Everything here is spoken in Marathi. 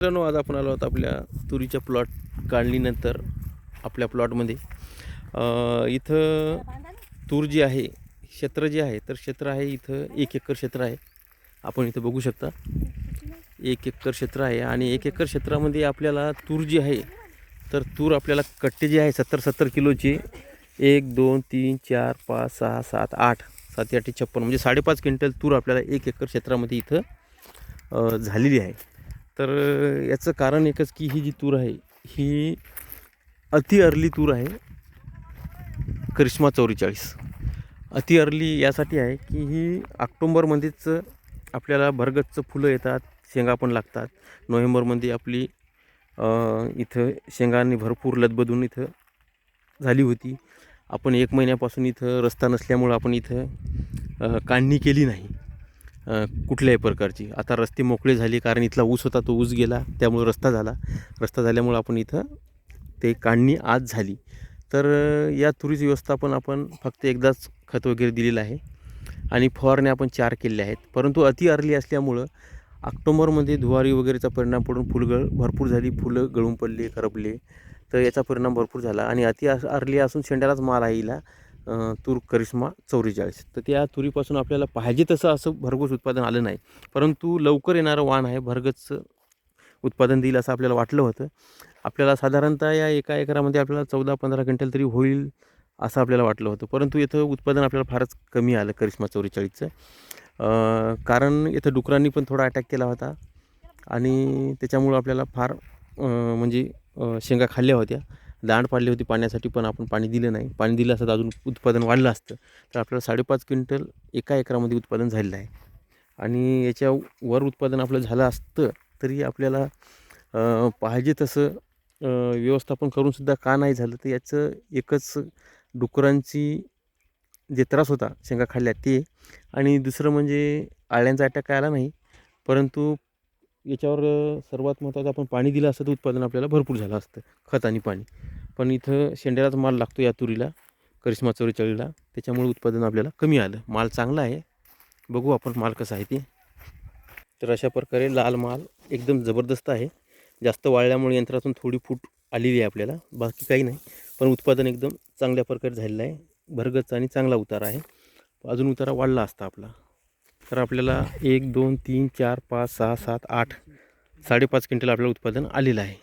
मित्रांनो, आज आपण आलो आहोत आपल्या तुरीच्या प्लॉट काढणीनंतर आपल्या प्लॉटमध्ये. इथं तूर जी आहे, क्षेत्र जे आहे, तर क्षेत्र आहे इथं 1 एकर क्षेत्र आहे. आपण इथं बघू शकता 1 एकर क्षेत्र आहे आणि 1 एकर क्षेत्रामध्ये आपल्याला तूर जी आहे, तर तूर आपल्याला कट्टे जे आहे 70-70 किलोचे 1 2 3 4 5 6 7 8 7 8 56 म्हणजे 5.5 क्विंटल तूर आपल्याला 1 एकर क्षेत्रामध्ये इथं झालेली आहे. तर याचं कारण एकच की ही जी तूर आहे ही अति अर्ली तूर आहे, करिश्मा 44. अति अर्ली यासाठी आहे की ही ऑक्टोंबरमध्येच आपल्याला भरगच्च फुलं येतात, शेंगा पण लागतात. नोव्हेंबरमध्ये आपली इथं शेंगांनी भरपूर लदबदून इथं झाली होती. आपण 1 महिन्यापासून इथं रस्ता नसल्यामुळं आपण इथं काढणी केली नाही कुठल्याही प्रकारची. आता रस्ते मोकळे झाले, कारण इथला ऊस होता तो ऊस गेला, त्यामुळे रस्ता झाला. रस्ता झाल्यामुळं आपण इथं ते काढणी आज झाली. तर या तुरीचं व्यवस्थापन आपण फक्त एकदाच खत वगैरे दिलेलं आहे आणि फवारण्या आपण 4 केलेल्या आहेत. परंतु अति अर्ली असल्यामुळं ऑक्टोबरमध्ये धुवारी वगैरेचा परिणाम पडून फुलगळ भरपूर झाली, फुलं गळून पडले, करपले, तर याचा परिणाम भरपूर झाला. आणि अति अर्ली असून शेंड्यालाच माल आहे हिला, तूर करिश्मा 44. तर त्या तुरीपासून आपल्याला पाहिजे तसं असं भरघोस उत्पादन आलं नाही, परंतु लवकर येणारं वाण आहे, भरगच्च उत्पादन देईल असं आपल्याला वाटलं होतं. आपल्याला साधारणतः या एका एकरामध्ये आपल्याला 14-15 क्विंटल तरी होईल असं आपल्याला वाटलं होतं, परंतु इथं उत्पादन आपल्याला फारच कमी आलं करिश्मा 44चं. कारण इथं डुकरांनी पण थोडा अटॅक केला होता आणि त्याच्यामुळं आपल्याला फार म्हणजे शेंगा खाल्ल्या होत्या, दांड पाडली होती पाण्यासाठी, पण आपण पाणी दिलं नाही. पाणी दिलं असतं तर अजून उत्पादन वाढलं असतं. तर आपल्याला 5.5 क्विंटल एका एकरामध्ये उत्पादन झालेलं आहे आणि याच्या वर उत्पादन आपलं झालं असतं तरी आपल्याला पाहिजे तसं व्यवस्थापन करूनसुद्धा का नाही झालं, तर याचं एकच डुकरांची जे त्रास होता शेंगा खाल्ल्या ते, आणि दुसरं म्हणजे आळ्यांचा अटॅक काय आला नाही, परंतु याच्यावर सर्वात महत्त्वाचं आपण पाणी दिलं असतं तर उत्पादन आपल्याला भरपूर झालं असतं, खत आणि पाणी. पण इथं शेंड्यालाच माल लागतो या तुरीला, करिश्मा 44ला, त्याच्यामुळे उत्पादन आपल्याला कमी आलं. माल चांगला आहे, बघू आपण माल कसा आहे ते. तर अशा प्रकारे लाल माल एकदम जबरदस्त आहे. जास्त वाळल्यामुळे यंत्रातून थोडी फूट आलेली आहे आपल्याला, बाकी काही नाही. पण उत्पादन एकदम चांगल्या प्रकारे झालेलं आहे, भरगच्च आणि चांगला उतारा आहे. अजून उतारा वाढला असता आपला तर आपल्याला 1 2 3 4 5 6 7 8 5.5 क्विंटल आपल्याला उत्पादन आलेलं आहे.